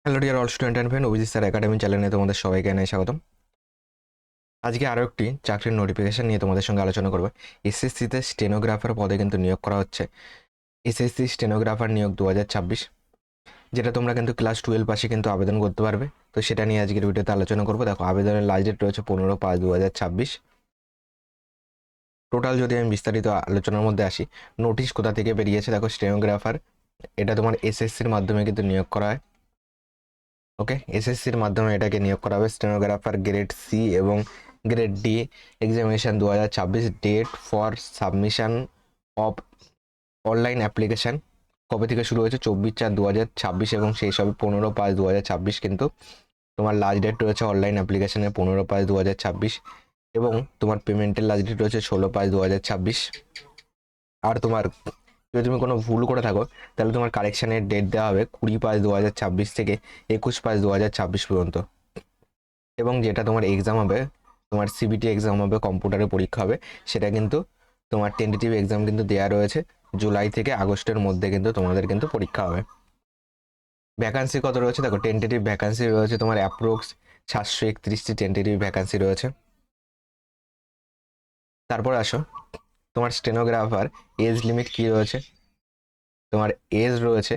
Hello dear all student and friend, Abhijit sir academy চ্যানেলে তোমাদের সবাইকে জানাই স্বাগতম। আজকে আরও একটি চাকরির নোটিফিকেশন নিয়ে তোমাদের সঙ্গে আলোচনা করবো। এসএসসিতে স্টেনোগ্রাফার পদে কিন্তু নিয়োগ করা হচ্ছে। এসএসসি স্টেনোগ্রাফার নিয়োগ 2026, যেটা তোমরা কিন্তু ক্লাস 12 পাশে কিন্তু আবেদন করতে পারবে। তো সেটা নিয়ে আজকের ভিডিওতে আলোচনা করবো। দেখো, আবেদনের লাস্ট ডেট রয়েছে 15/5/2026। টোটাল যদি আমি বিস্তারিত আলোচনার মধ্যে আসি, নোটিশ কোথা থেকে বেরিয়েছে দেখো, স্টেনোগ্রাফার এটা তোমার এসএসসির মাধ্যমে কিন্তু নিয়োগ করা হয়। ওকে, এসএসসির মাধ্যমে এটাকে নিয়োগ করা হবে। স্টেনোগ্রাফার গ্রেড সি এবং grade D examination 2026। Date for submission of online application কবে থেকে শুরু হয়েছে? 24/4/2026 এবং সেই সব 15/5/2026 কিন্তু তোমার লাস্ট ডেট রয়েছে অনলাইন অ্যাপ্লিকেশনের 15/5/2026 এবং তোমার পেমেন্টের লাস্ট ডেট রয়েছে 16/5/2026। আর তোমার যদি তুমি কোনো ভুল করে থাকো তাহলে তোমার কারেকশানের ডেট দেওয়া হবে 20/5/2026 থেকে 21/5/2026 পর্যন্ত। এবং যেটা তোমার এক্সাম হবে, তোমার সিবিটি এক্সাম হবে, কম্পিউটারে পরীক্ষা হবে, সেটা কিন্তু তোমার টেন্টেটিভ এক্সাম কিন্তু দেওয়া রয়েছে। জুলাই থেকে আগস্টের মধ্যে কিন্তু তোমাদের কিন্তু পরীক্ষা হবে। ভ্যাকান্সি কত রয়েছে দেখো, টেন্টেটিভ ভ্যাকান্সি রয়েছে তোমার অ্যাপ্রক্স 731টি টেন্টেটিভ ভ্যাকান্সি রয়েছে। তারপর আসো, তোমার স্টেনোগ্রাফার এজ লিমিট কী রয়েছে? তোমার এজ রয়েছে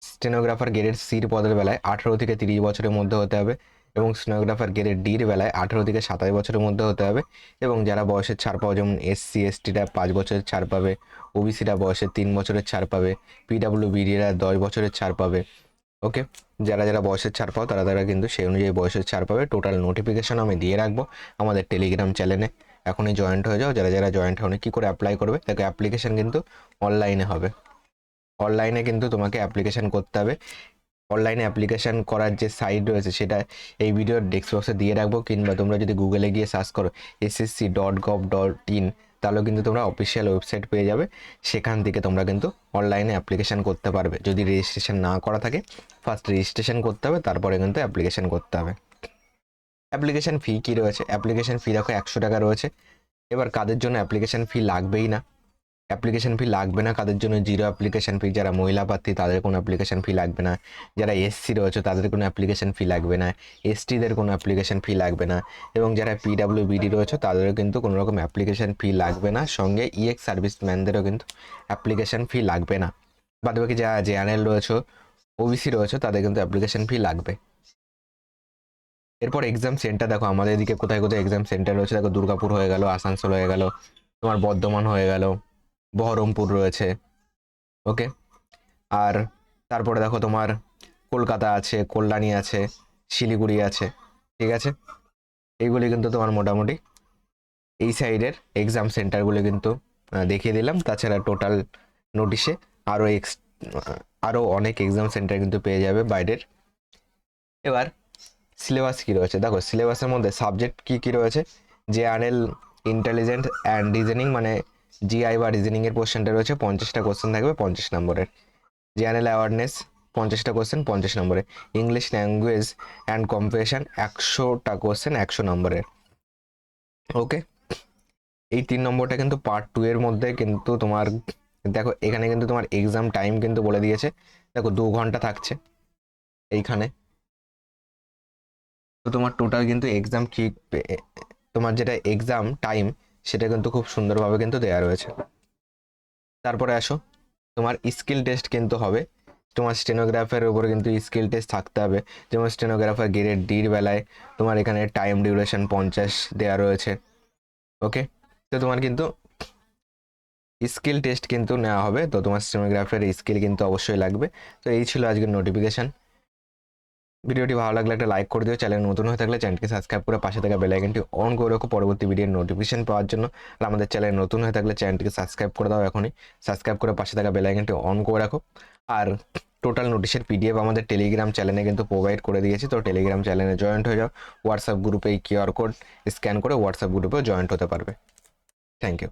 স্টেনোগ্রাফার গ্রেড সির পদের বেলায় 18 থেকে 30 বছরের মধ্যে হতে হবে এবং স্টেনোগ্রাফার গ্রেড ডির বেলায় 18 থেকে 27 বছরের মধ্যে হতে হবে। এবং যারা বয়সের ছাড় পাবে, যেমন এসসি এসটিরা 5 বছরের ছাড় পাবে, ওবিসিরা বয়সের 3 বছরের ছাড় পাবে, পিডাব্লিউবিডিরা 10 বছরের ছাড় পাবে। ওকে, যারা যারা বয়সের ছাড় পাও তারা কিন্তু সেই অনুযায়ী বয়সের ছাড় পাবে। টোটাল নোটিফিকেশন আমি দিয়ে রাখবো আমাদের টেলিগ্রাম চ্যানেলে, এখনই জয়েন্ট হয়ে যাও। যারা যারা জয়েন্ট হওনি, কী করে অ্যাপ্লাই করবে দেখো, অ্যাপ্লিকেশন কিন্তু অনলাইনে হবে। অনলাইনে কিন্তু তোমাকে অ্যাপ্লিকেশান করতে হবে। অনলাইনে অ্যাপ্লিকেশান করার যে সাইট রয়েছে সেটা এই ভিডিওর ডেসক্রিপশনে দিয়ে রাখবো, কিংবা তোমরা যদি গুগলে গিয়ে সার্চ করো ssc.gov.in তাহলেও কিন্তু তোমরা অফিসিয়াল ওয়েবসাইট পেয়ে যাবে। সেখান থেকে তোমরা কিন্তু অনলাইনে অ্যাপ্লিকেশান করতে পারবে। যদি রেজিস্ট্রেশন না করা থাকে, ফার্স্ট রেজিস্ট্রেশন করতে হবে, তারপরে কিন্তু অ্যাপ্লিকেশান করতে হবে। অ্যাপ্লিকেশান ফি কী রয়েছে? অ্যাপ্লিকেশান ফি দেখো 100 টাকা রয়েছে। এবার কাদের জন্য অ্যাপ্লিকেশান ফি লাগবেই না? অ্যাপ্লিকেশন ফি লাগবে না কাদের জন্য? Zero application fee. যারা মহিলা প্রার্থী তাদের কোনো অ্যাপ্লিকেশন ফি লাগবে না। যারা এসসি রয়েছে তাদের কোনো অ্যাপ্লিকেশন ফি লাগবে না। এসটিদের কোনো অ্যাপ্লিকেশন ফি লাগবে না। এবং যারা পিডাব্লিউবিডি রয়েছে তাদেরও কিন্তু কোনো রকম অ্যাপ্লিকেশন ফি লাগবে না। সঙ্গে ইএক্স সার্ভিসম্যানদেরও কিন্তু অ্যাপ্লিকেশন ফি লাগবে না। বাদবাকি যারা জেআরএল রয়েছে, ওবিসি রয়েছে, তাদের কিন্তু অ্যাপ্লিকেশন ফি লাগবে। এরপর এক্সাম সেন্টার দেখো, আমাদের এদিকে কোথায় কোথায় এক্সাম সেন্টার রয়েছে দেখো, দুর্গাপুর হয়ে গেল, আসানসোল হয়ে গেল, তোমার বর্ধমান হয়ে গেল, বহরমপুর রয়েছে। ওকে, আর তারপরে দেখো তোমার কলকাতা আছে, কল্যাণী আছে, শিলিগুড়ি আছে। ঠিক আছে, এইগুলি কিন্তু তোমার মোটামুটি এই সাইডের এক্সাম সেন্টারগুলি কিন্তু দেখিয়ে দিলাম। তাছাড়া টোটাল নোটিশে আরও আরও অনেক এক্সাম সেন্টার কিন্তু পেয়ে যাবে বাইরের। এবার সিলেবাস কী রয়েছে দেখো, সিলেবাসের মধ্যে সাবজেক্ট কী কী রয়েছে? জেআরএল ইন্টেলিজেন্ট অ্যান্ড রিজনিং, মানে জিআই বা রিজনিংয়ের কোশ্চেনটা রয়েছে, 50টা কোশ্চেন থাকবে 50 নম্বরের। জেনারেল অ্যাওয়ারনেস 50টা কোশ্চেন 50 নম্বরের। ইংলিশ ল্যাঙ্গুয়েজ অ্যান্ড কম্প্রিহেনশন 100টা কোশ্চেন 100 নম্বরের। ওকে, এই 3 নম্বরটা কিন্তু পার্ট 2 এর মধ্যে কিন্তু তোমার দেখো, এখানে কিন্তু তোমার এক্সাম টাইম কিন্তু বলে দিয়েছে। দেখো 2 ঘন্টা থাকছে এইখানে। তো তোমার টোটাল কিন্তু এক্সাম ঠিক, তোমার যেটা এক্সাম টাইম সেটা কিন্তু খুব সুন্দরভাবে কিন্তু দেওয়া রয়েছে। তারপরে আসো, তোমার স্কিল টেস্ট কিন্তু হবে। তোমার স্টেনোগ্রাফারের উপরে কিন্তু স্কিল টেস্ট থাকতে হবে। যেমন স্টেনোগ্রাফার গ্রেড ডির বেলায় তোমার এখানে টাইম ডিউরেশন 50 দেওয়া রয়েছে। ওকে, তো তোমার কিন্তু স্কিল টেস্ট কিন্তু নেওয়া হবে। তো তোমার স্টেনোগ্রাফারের স্কিল কিন্তু অবশ্যই লাগবে। তো এই ছিল আজকের নোটিফিকেশান। ভিডিওটি ভালো লাগলে একটা লাইক করে দিও। চ্যানেল নতুন হয়ে থাকলে চ্যানেলকে সাবস্ক্রাইব করে পাশে থাকা বেল আইকনটি অন করে রাখো পরবর্তী ভিডিওর নোটিফিকেশন পাওয়ার জন্য। আর আমাদের চ্যানেল নতুন হয়ে থাকলে চ্যানেলটিকে সাবস্ক্রাইব করে দাও এখনই। সাবস্ক্রাইব করে পাশে থাকা বেল আইকনটি অন করে রাখো। আর টোটাল নোটিশের পিডিএফ আমাদের টেলিগ্রাম চ্যানেলে কিন্তু প্রোভাইড করে দিয়েছি। তো টেলিগ্রাম চ্যানেলে জয়েন্ট হয়ে যাও। হোয়াটসঅ্যাপ গ্রুপে এই কিউআর কোড স্ক্যান করে হোয়াটসঅ্যাপ গ্রুপেও জয়েন্ট হতে পারবে। Thank you.